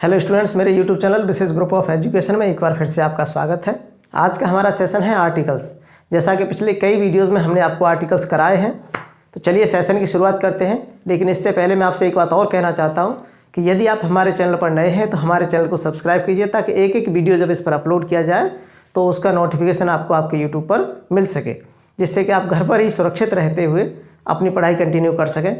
Hello students, मेरे YouTube channel Vishesh group of education में एक बार फिर से आपका स्वागत है। आज का हमारा सेशन है आर्टिकल्स। जैसा कि पिछले कई वीडियोस में हमने आपको आर्टिकल्स कराए हैं, तो चलिए सेशन की शुरुआत करते हैं। लेकिन इससे पहले मैं आपसे एक बात और कहना चाहता हूं कि यदि आप हमारे चैनल पर नए हैं तो हमारे चैनल को सब्सक्राइब कीजिए, ताकि एक एक वीडियो जब इस पर अपलोड किया जाए तो उसका नोटिफिकेशन आपको आपके यूट्यूब पर मिल सके, जिससे कि आप घर पर ही सुरक्षित रहते हुए अपनी पढ़ाई कंटिन्यू कर सकें।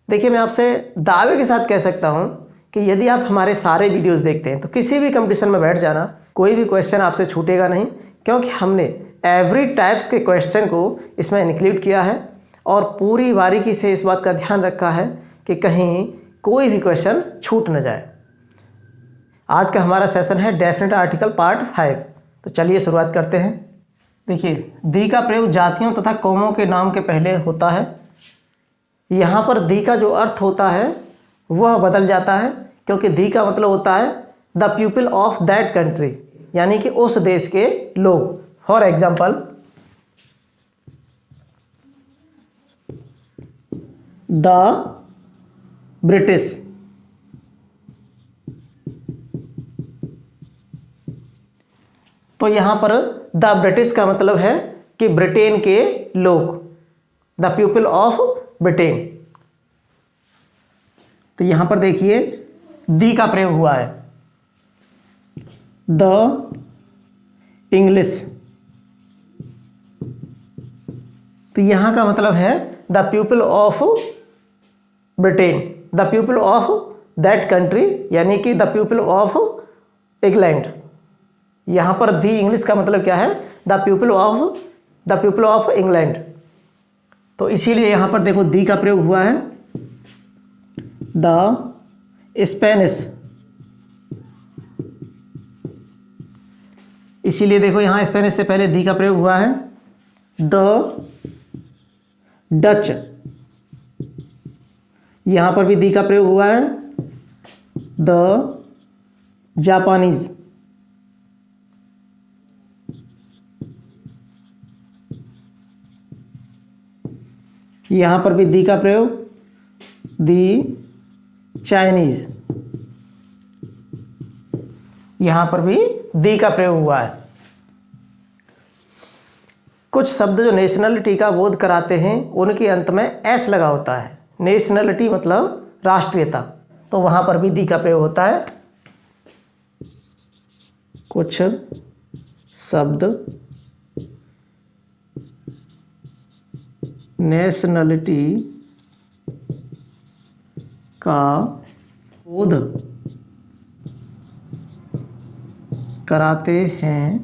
देखिए, मैं आपसे दावे के साथ कह सकता हूं कि यदि आप हमारे सारे वीडियोस देखते हैं तो किसी भी कंपटीशन में बैठ जाना, कोई भी क्वेश्चन आपसे छूटेगा नहीं, क्योंकि हमने एवरी टाइप्स के क्वेश्चन को इसमें इंक्लूड किया है और पूरी बारीकी से इस बात का ध्यान रखा है कि कहीं कोई भी क्वेश्चन छूट न जाए। आज का हमारा सेशन है डेफिनेट आर्टिकल पार्ट 5। तो चलिए शुरुआत करते हैं। देखिए, दी का प्रयोग जातियों तथा कौमों के नाम के पहले होता है। यहाँ पर दी का जो अर्थ होता है वह बदल जाता है, क्योंकि दी का मतलब होता है the people of that country, यानी कि उस देश के लोग। फॉर एग्जाम्पल, द ब्रिटिश, तो यहां पर द ब्रिटिश का मतलब है कि ब्रिटेन के लोग, द पीपल ऑफ ब्रिटेन। तो यहां पर देखिए दी का प्रयोग हुआ है। द इंग्लिश, तो यहां का मतलब है the people of Britain, the people of that country, यानी कि द पीपल ऑफ इंग्लैंड। यहां पर दी इंग्लिश का मतलब क्या है? The people of England. तो इसीलिए यहां पर देखो दी का प्रयोग हुआ है। द स्पेनिश, इसीलिए देखो यहां स्पेनिश से पहले दी का प्रयोग हुआ है। द डच, यहां पर भी दी का प्रयोग हुआ है। द जापानीज, यहां पर भी दी का प्रयोग। दी चाइनीज, यहां पर भी दी का प्रयोग हुआ है। कुछ शब्द जो नेशनलिटी का बोध कराते हैं उनके अंत में एस लगा होता है। नेशनलिटी मतलब राष्ट्रीयता, तो वहां पर भी दी का प्रयोग होता है। कुछ शब्द नेशनलिटी का बोध कराते हैं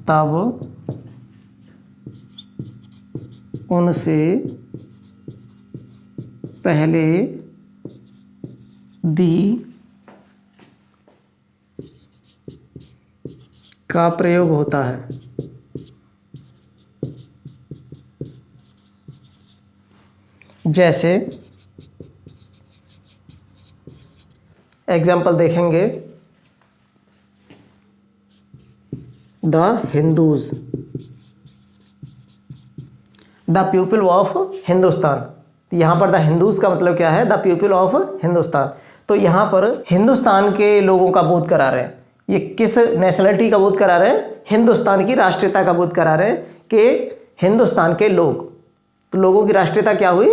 तब उनसे पहले दी का प्रयोग होता है। जैसे एग्जाम्पल देखेंगे, the Hindus, the people of Hindustan. यहाँ पर द हिंदूज का मतलब क्या है? The people of Hindustan. तो यहाँ पर हिंदुस्तान के लोगों का बोध करा रहे हैं। ये किस नेशनलिटी का बोध करा रहे हैं? हिंदुस्तान की राष्ट्रीयता का बोध करा रहे हैं कि हिंदुस्तान के लोग, तो लोगों की राष्ट्रीयता क्या हुई?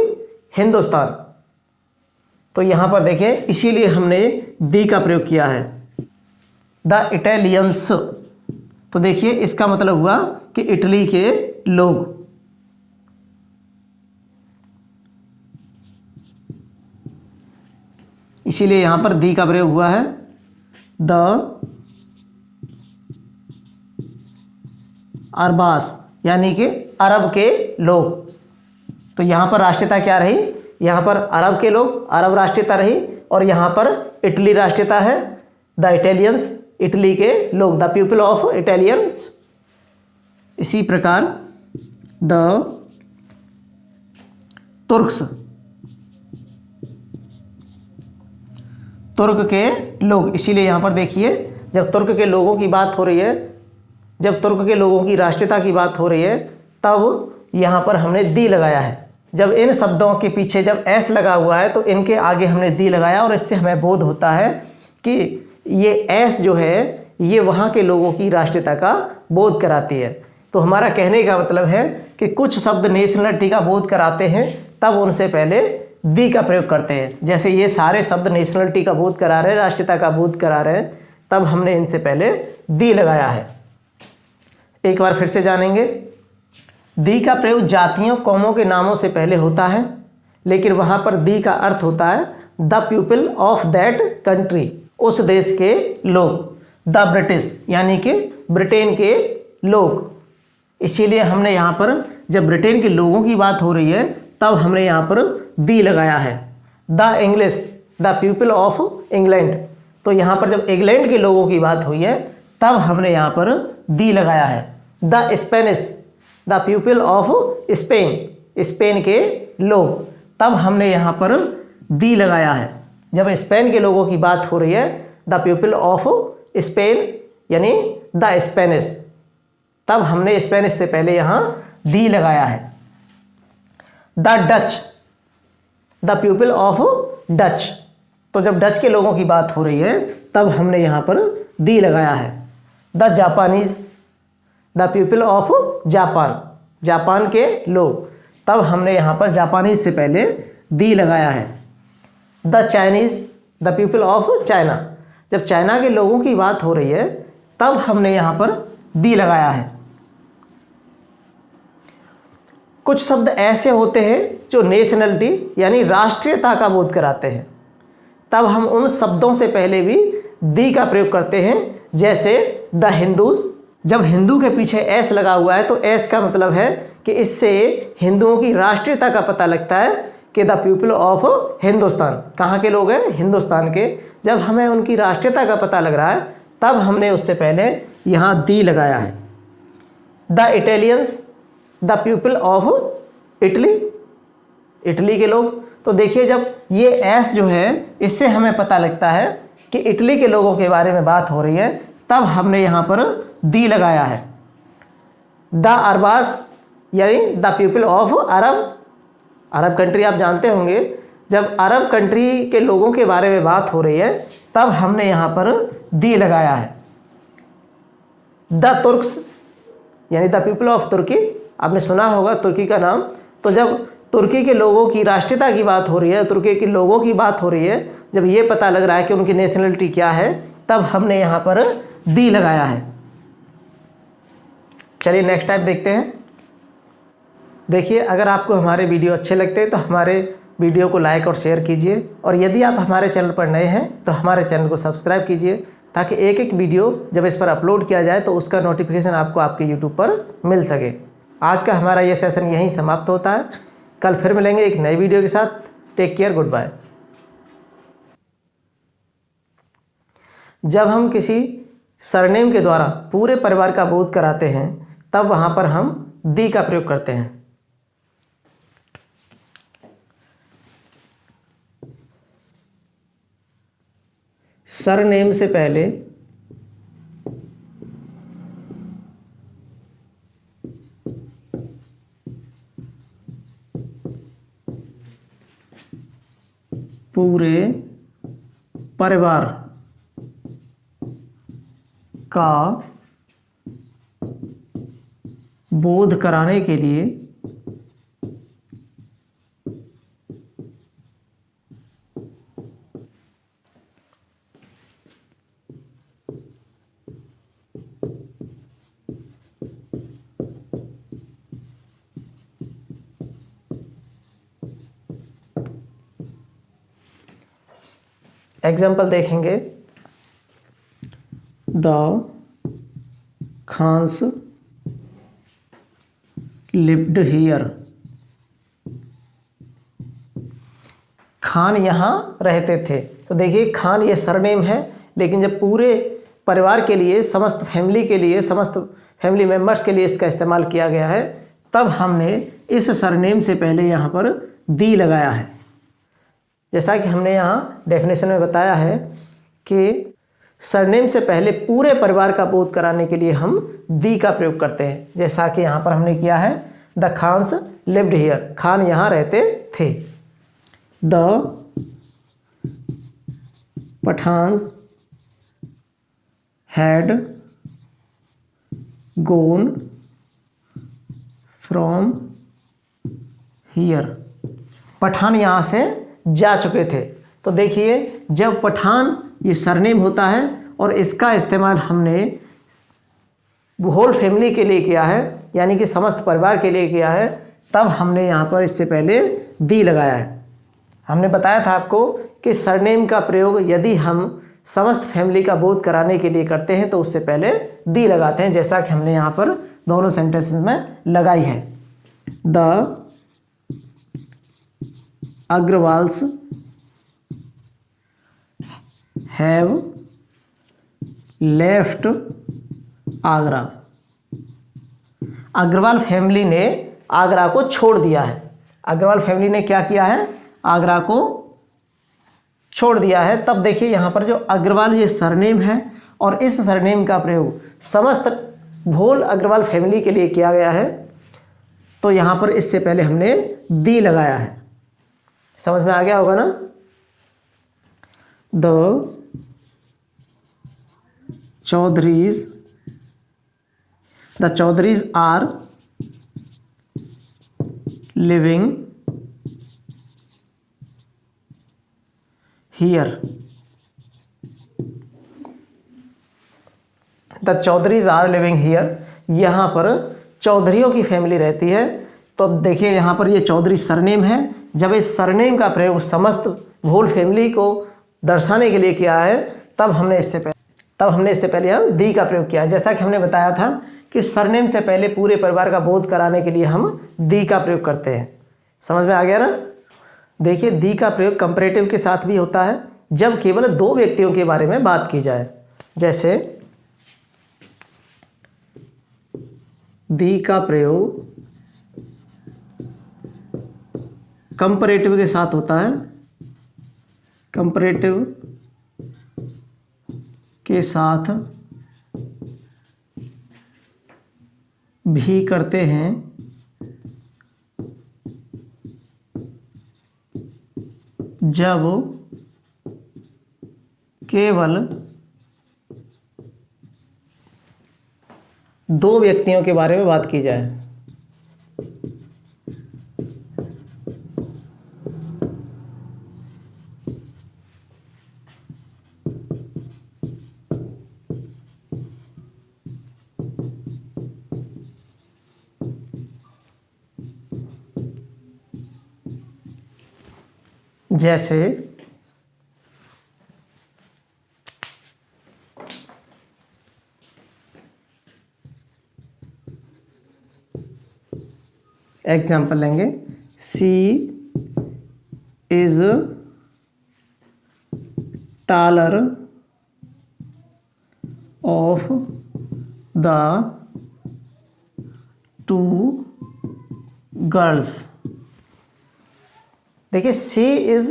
हिंदुस्तान। तो यहाँ पर देखिए, इसीलिए हमने दी का प्रयोग किया है। द इटालियंस, तो देखिए इसका मतलब हुआ कि इटली के लोग। इसीलिए यहां पर दी का प्रयोग हुआ है। द अरबास, यानी कि अरब के लोग। तो यहां पर राष्ट्रीयता क्या रही? यहां पर अरब के लोग, अरब राष्ट्रीयता रही, और यहां पर इटली राष्ट्रीयता है। द इटालियंस, इटली के लोग, द पीपल ऑफ इटालियंस। इसी प्रकार द तुर्क्स, तुर्क के लोग। इसीलिए यहाँ पर देखिए, जब तुर्क के लोगों की बात हो रही है, जब तुर्क के लोगों की राष्ट्रीयता की बात हो रही है, तब यहाँ पर हमने दी लगाया है। जब इन शब्दों के पीछे जब एस लगा हुआ है तो इनके आगे हमने दी लगाया, और इससे हमें बोध होता है कि ये एस जो है ये वहाँ के लोगों की राष्ट्रीयता का बोध कराती है। तो हमारा कहने का मतलब है कि कुछ शब्द नेशनलिटी का बोध कराते हैं तब उनसे पहले दी का प्रयोग करते हैं। जैसे ये सारे शब्द नेशनलिटी का बोध करा रहे हैं, राष्ट्रीयता का बोध करा रहे हैं, तब हमने इनसे पहले दी लगाया है। एक बार फिर से जानेंगे। दी का प्रयोग जातियों कौमों के नामों से पहले होता है, लेकिन वहाँ पर दी का अर्थ होता है the people of that country, उस देश के लोग। द ब्रिटिश यानी कि ब्रिटेन के लोग। इसीलिए हमने यहाँ पर जब ब्रिटेन के लोगों की बात हो रही है तब हमने यहाँ पर दी लगाया है। The English, the people of England, तो यहाँ पर जब इंग्लैंड के लोगों की बात हुई है तब हमने यहाँ पर दी लगाया है। The Spanish, the people of Spain, Spain के लोग, तब हमने यहाँ पर दी लगाया है। जब स्पेन के लोगों की बात हो रही है द पीपल ऑफ स्पेन यानी द स्पेनिश, तब हमने स्पेनिश से पहले यहाँ दी लगाया है। The Dutch, the people of Dutch, तो जब डच के लोगों की बात हो रही है तब हमने यहाँ पर दी लगाया है। The Japanese, the people of Japan, Japan के लोग, तब हमने यहाँ पर जापानीज से पहले दी लगाया है। The Chinese, the people of China, जब चाइना के लोगों की बात हो रही है तब हमने यहाँ पर दी लगाया है। कुछ शब्द ऐसे होते हैं जो नेशनलिटी यानी राष्ट्रीयता का बोध कराते हैं, तब हम उन शब्दों से पहले भी दी का प्रयोग करते हैं। जैसे द हिंदूज, जब हिंदू के पीछे एस लगा हुआ है तो एस का मतलब है कि इससे हिंदुओं की राष्ट्रीयता का पता लगता है कि द पीपल ऑफ हिंदुस्तान, कहाँ के लोग हैं, हिंदुस्तान के। जब हमें उनकी राष्ट्रीयता का पता लग रहा है तब हमने उससे पहले यहाँ दी लगाया है। The Italians, the people of Italy, Italy के लोग, तो देखिए जब ये एस जो है इससे हमें पता लगता है कि इटली के लोगों के बारे में बात हो रही है, तब हमने यहाँ पर दी लगाया है। द अरबास यानी the people of Arab, Arab country आप जानते होंगे, जब अरब कंट्री के लोगों के बारे में बात हो रही है तब हमने यहाँ पर दी लगाया है। द तुर्क्स यानी द पीपल ऑफ तुर्की, आपने सुना होगा तुर्की का नाम, तो जब तुर्की के लोगों की राष्ट्रीयता की बात हो रही है, तुर्की के लोगों की बात हो रही है, जब ये पता लग रहा है कि उनकी नेशनलिटी क्या है, तब हमने यहाँ पर दी लगाया है। चलिए नेक्स्ट टाइप देखते हैं। देखिए, अगर आपको हमारे वीडियो अच्छे लगते हैं तो हमारे वीडियो को लाइक और शेयर कीजिए, और यदि आप हमारे चैनल पर नए हैं तो हमारे चैनल को सब्सक्राइब कीजिए, ताकि एक एक वीडियो जब इस पर अपलोड किया जाए तो उसका नोटिफिकेशन आपको आपके यूट्यूब पर मिल सके। आज का हमारा ये सेशन यहीं समाप्त होता है। कल फिर मिलेंगे एक नई वीडियो के साथ। Take care, good bye. जब हम किसी सरनेम के द्वारा पूरे परिवार का बोध कराते हैं तब वहाँ पर हम दी का प्रयोग करते हैं। सरनेम से पहले पूरे परिवार का बोध कराने के लिए एग्जाम्पल देखेंगे। The Khans lived here, Khan यहाँ रहते थे। तो देखिए, खान ये सरनेम है, लेकिन जब पूरे परिवार के लिए, समस्त फैमिली के लिए, समस्त फैमिली मेम्बर्स के लिए इसका इस्तेमाल किया गया है, तब हमने इस सरनेम से पहले यहाँ पर दी लगाया है। जैसा कि हमने यहाँ डेफिनेशन में बताया है कि सरनेम से पहले पूरे परिवार का बोध कराने के लिए हम दी का प्रयोग करते हैं। जैसा कि यहाँ पर हमने किया है, the Khans lived here, Khan यहाँ रहते थे। The Pathans had gone from here, Pathan यहाँ से जा चुके थे। तो देखिए जब पठान ये सरनेम होता है और इसका इस्तेमाल हमने होल फैमिली के लिए किया है, यानी कि समस्त परिवार के लिए किया है, तब हमने यहाँ पर इससे पहले दी लगाया है। हमने बताया था आपको कि सरनेम का प्रयोग यदि हम समस्त फैमिली का बोध कराने के लिए करते हैं तो उससे पहले दी लगाते हैं, जैसा कि हमने यहाँ पर दोनों सेंटेंसेस में लगाई है। The Agrawals have left Agra, Agrawal family ने आगरा को छोड़ दिया है। अग्रवाल फैमिली ने क्या किया है? आगरा को छोड़ दिया है। तब देखिए यहाँ पर जो अग्रवाल ये सरनेम है और इस सरनेम का प्रयोग समस्त भोल अग्रवाल फैमिली के लिए किया गया है, तो यहाँ पर इससे पहले हमने दी लगाया है। समझ में आ गया होगा ना? The Chaudharys are living here, the Chaudharys are living here, यहाँ पर चौधरियों की फैमिली रहती है। तो अब देखिए यहाँ पर ये चौधरी सरनेम है। जब इस सरनेम का प्रयोग समस्त होल फैमिली को दर्शाने के लिए किया है, तब हमने इससे पहले यहाँ दी का प्रयोग किया है। जैसा कि हमने बताया था कि सरनेम से पहले पूरे परिवार का बोध कराने के लिए हम दी का प्रयोग करते हैं। समझ में आ गया ना? देखिए दी का प्रयोग कंपैरेटिव के साथ भी होता है जब केवल दो व्यक्तियों के बारे में बात की जाए। जैसे दी का प्रयोग कंपैरेटिव के साथ होता है, कंपैरेटिव के साथ भी करते हैं जब केवल दो व्यक्तियों के बारे में बात की जाए। जैसे एग्जाम्पल लेंगे, she is taller of the two girls। देखिए she is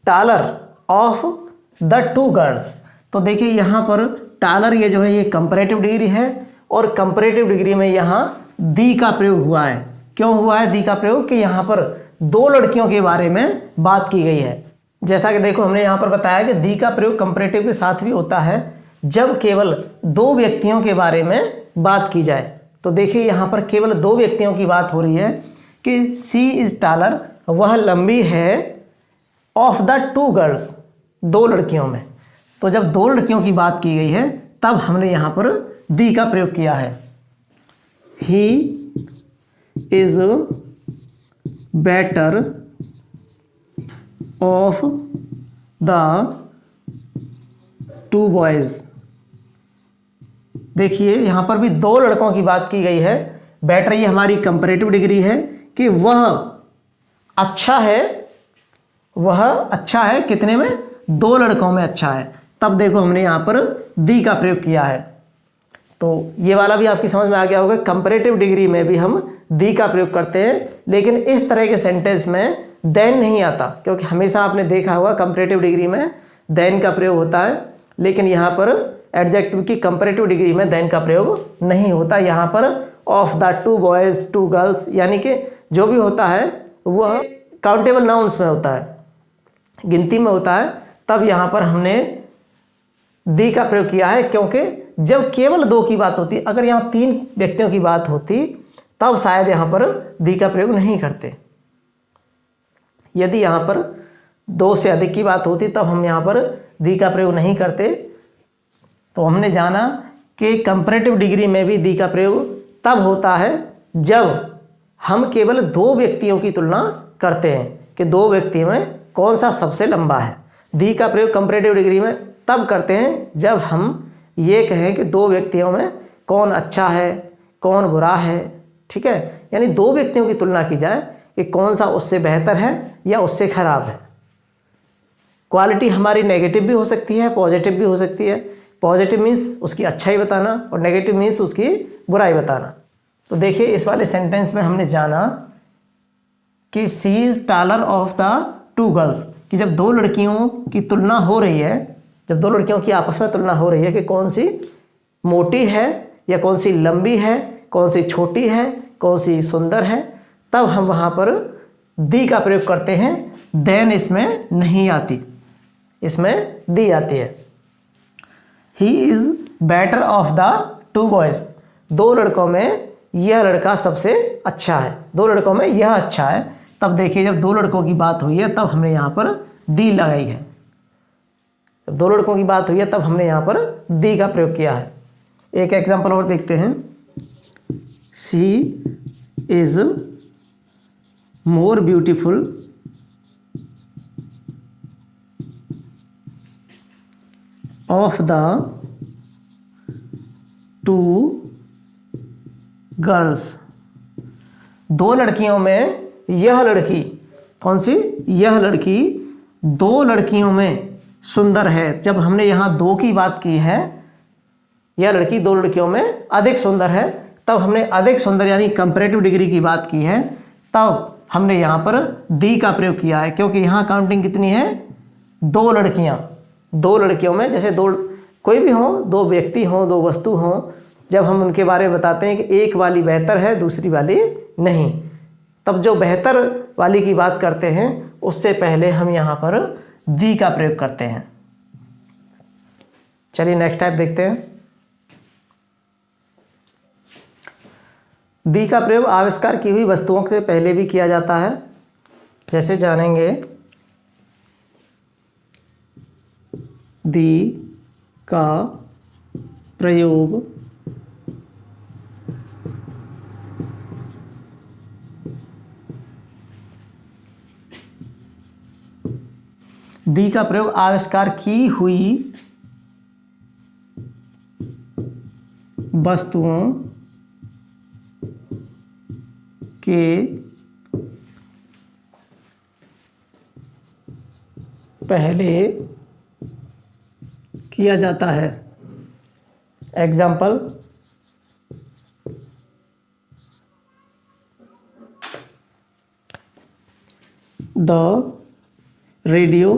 taller of the two girls. तो देखिए यहाँ पर टालर ये जो है ये कंपैरेटिव डिग्री है और कंपैरेटिव डिग्री में यहाँ दी का प्रयोग हुआ है। क्यों हुआ है दी का प्रयोग? कि यहाँ पर दो लड़कियों के बारे में बात की गई है। जैसा कि देखो हमने यहाँ पर बताया कि दी का प्रयोग कंपैरेटिव के साथ भी होता है जब केवल दो व्यक्तियों के बारे में बात की जाए। तो देखिए यहाँ पर केवल दो व्यक्तियों की बात हो रही है कि सी इज टालर, वह लंबी है, ऑफ द टू गर्ल्स, दो लड़कियों में। तो जब दो लड़कियों की बात की गई है तब हमने यहाँ पर दी का प्रयोग किया है। He is better of the two boys. देखिए यहाँ पर भी दो लड़कों की बात की गई है। बेटर ये हमारी कंपैरेटिव डिग्री है कि वह अच्छा है, वह अच्छा है कितने में? दो लड़कों में अच्छा है। तब देखो हमने यहाँ पर दी का प्रयोग किया है। तो ये वाला भी आपकी समझ में आ गया होगा। कंपैरेटिव डिग्री में भी हम दी का प्रयोग करते हैं, लेकिन इस तरह के सेंटेंस में देन नहीं आता, क्योंकि हमेशा आपने देखा होगा कंपैरेटिव डिग्री में देन का प्रयोग होता है, लेकिन यहाँ पर एडजेक्टिव की कंपैरेटिव डिग्री में देन का प्रयोग नहीं होता। यहाँ पर of the two boys two girls यानी कि जो भी होता है वह काउंटेबल नाउन्स में होता है, गिनती में होता है। तब यहाँ पर हमने दी का प्रयोग किया है क्योंकि जब केवल 2 की बात होती, अगर यहाँ 3 व्यक्तियों की बात होती तब शायद यहाँ पर दी का प्रयोग नहीं करते। यदि यहाँ पर 2 से अधिक की बात होती तब हम यहाँ पर दी का प्रयोग नहीं करते। तो हमने जाना कि कंपैरेटिव डिग्री में भी दी का प्रयोग तब होता है जब हम केवल 2 व्यक्तियों की तुलना करते हैं कि 2 व्यक्ति में कौन सा सबसे लंबा है। दी का प्रयोग कंपैरेटिव डिग्री में तब करते हैं जब हम ये कहें कि 2 व्यक्तियों में कौन अच्छा है, कौन बुरा है। ठीक है, यानी 2 व्यक्तियों की तुलना की जाए कि कौन सा उससे बेहतर है या उससे खराब है। क्वालिटी हमारी नेगेटिव भी हो सकती है, पॉजिटिव भी हो सकती है। पॉजिटिव मीन्स उसकी अच्छाई बताना और नेगेटिव मीन्स उसकी बुराई बताना। तो देखिए इस वाले सेंटेंस में हमने जाना कि she is taller of the 2 girls, कि जब 2 लड़कियों की तुलना हो रही है, जब 2 लड़कियों की आपस में तुलना हो रही है कि कौन सी मोटी है या कौन सी लंबी है, कौन सी छोटी है, कौन सी सुंदर है, तब हम वहाँ पर दी का प्रयोग करते हैं। देन इसमें नहीं आती, इसमें दी आती है। He is better of the 2 boys, 2 लड़कों में यह लड़का सबसे अच्छा है, 2 लड़कों में यह अच्छा है। तब देखिए जब 2 लड़कों की बात हुई है तब हमने यहाँ पर दी लगाई है। जब 2 लड़कों की बात हुई है तब हमने यहाँ पर दी का प्रयोग किया है। एक एग्जाम्पल और देखते हैं। She is more beautiful of the 2 girls, 2 लड़कियों में यह लड़की, कौन सी, यह लड़की 2 लड़कियों में सुंदर है। जब हमने यहाँ 2 की बात की है, यह लड़की 2 लड़कियों में अधिक सुंदर है, तब हमने अधिक सुंदर यानी कंपैरेटिव डिग्री की बात की है, तब हमने यहाँ पर दी का प्रयोग किया है। क्योंकि यहाँ काउंटिंग कितनी है, 2 लड़कियाँ, 2 लड़कियों में, जैसे 2 कोई भी हो, 2 व्यक्ति हों, 2 वस्तु हों, जब हम उनके बारे में बताते हैं कि एक वाली बेहतर है दूसरी वाली नहीं, तब जो बेहतर वाली की बात करते हैं उससे पहले हम यहाँ पर दी का प्रयोग करते हैं। चलिए नेक्स्ट टाइप देखते हैं। दी का प्रयोग आविष्कार की हुई वस्तुओं के पहले भी किया जाता है। जैसे जानेंगे, दी का प्रयोग दी का प्रयोग आविष्कार की हुई वस्तुओं के पहले किया जाता है। Example, the radio.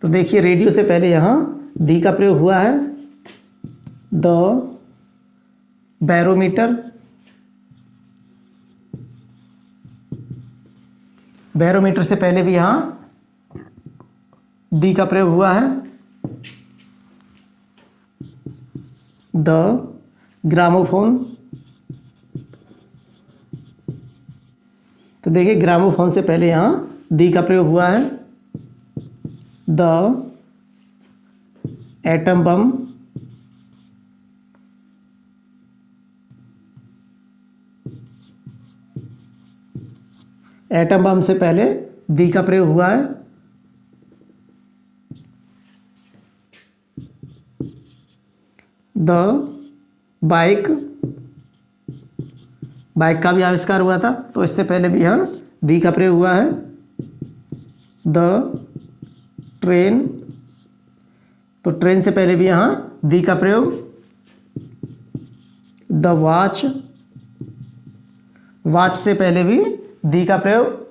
तो देखिए रेडियो से पहले यहाँ दी का प्रयोग हुआ है। द बैरोमीटर, बैरोमीटर से पहले भी यहाँ दी का प्रयोग हुआ है। द ग्रामोफोन, तो देखिए ग्रामोफोन से पहले यहाँ दी का प्रयोग हुआ है। The atom bomb, atom bomb से पहले दी का प्रयोग हुआ है। द बाइक, बाइक का भी आविष्कार हुआ था तो इससे पहले भी यहाँ दी का प्रयोग हुआ है। द ट्रेन, तो ट्रेन से पहले भी यहाँ दी का प्रयोग। द वॉच, वॉच से पहले भी दी का प्रयोग।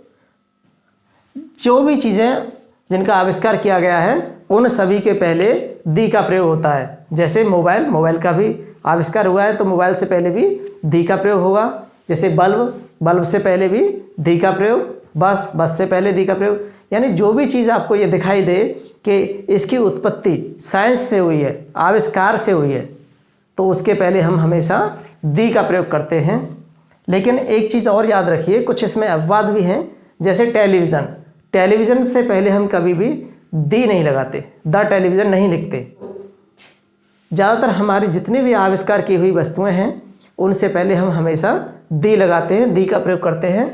जो भी चीज़ें जिनका आविष्कार किया गया है उन सभी के पहले दी का प्रयोग होता है। जैसे मोबाइल, मोबाइल का भी आविष्कार हुआ है तो मोबाइल से पहले भी दी का प्रयोग होगा। जैसे बल्ब, बल्ब से पहले भी दी का प्रयोग। बस, बस से पहले दी का प्रयोग। यानी जो भी चीज़ आपको ये दिखाई दे कि इसकी उत्पत्ति साइंस से हुई है, आविष्कार से हुई है, तो उसके पहले हम हमेशा दी का प्रयोग करते हैं। लेकिन एक चीज़ और याद रखिए, कुछ इसमें अपवाद भी हैं, जैसे टेलीविज़न। टेलीविज़न से पहले हम कभी भी दी नहीं लगाते, द टेलीविज़न नहीं लिखते। ज़्यादातर हमारी जितनी भी आविष्कार की हुई वस्तुएं हैं उनसे पहले हम हमेशा दी लगाते हैं, दी का प्रयोग करते हैं।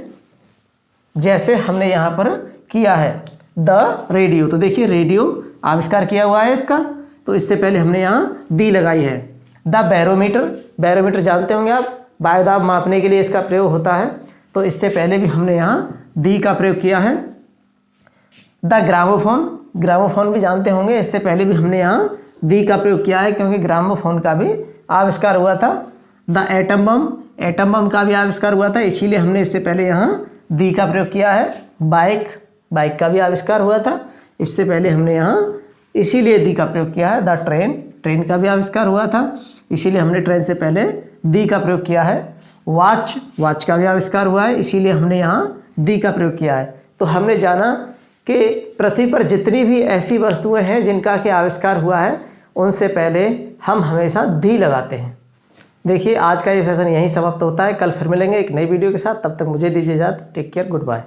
जैसे हमने यहाँ पर किया है द रेडियो, तो देखिए रेडियो आविष्कार किया हुआ है इसका, तो इससे पहले हमने यहाँ दी लगाई है। द बैरोमीटर, बैरोमीटर जानते होंगे आप, वायुदाब मापने के लिए इसका प्रयोग होता है, तो इससे पहले भी हमने यहाँ दी का प्रयोग किया है। द ग्रामोफोन, ग्रामोफोन भी जानते होंगे, इससे पहले भी हमने यहाँ दी का प्रयोग किया है क्योंकि ग्रामोफोन का भी आविष्कार हुआ था। The atom bomb, atom bomb का भी आविष्कार हुआ था, इसीलिए हमने इससे पहले यहाँ दी का प्रयोग किया है। बाइक, बाइक का भी आविष्कार हुआ था, इससे पहले हमने यहाँ इसीलिए दी का प्रयोग किया है। द ट्रेन, ट्रेन का भी आविष्कार हुआ था, इसीलिए हमने ट्रेन से पहले दी का प्रयोग किया है। वॉच, वॉच का भी आविष्कार हुआ है, इसीलिए हमने यहाँ दी का प्रयोग किया है। तो हमने जाना कि पृथ्वी पर जितनी भी ऐसी वस्तुएं हैं जिनका कि आविष्कार हुआ है उनसे पहले हम हमेशा दी लगाते हैं। देखिए आज का ये सेशन यहीं समाप्त होता है। कल फिर मिलेंगे एक नई वीडियो के साथ, तब तक मुझे दीजिए इजाज़त। Take care, good bye.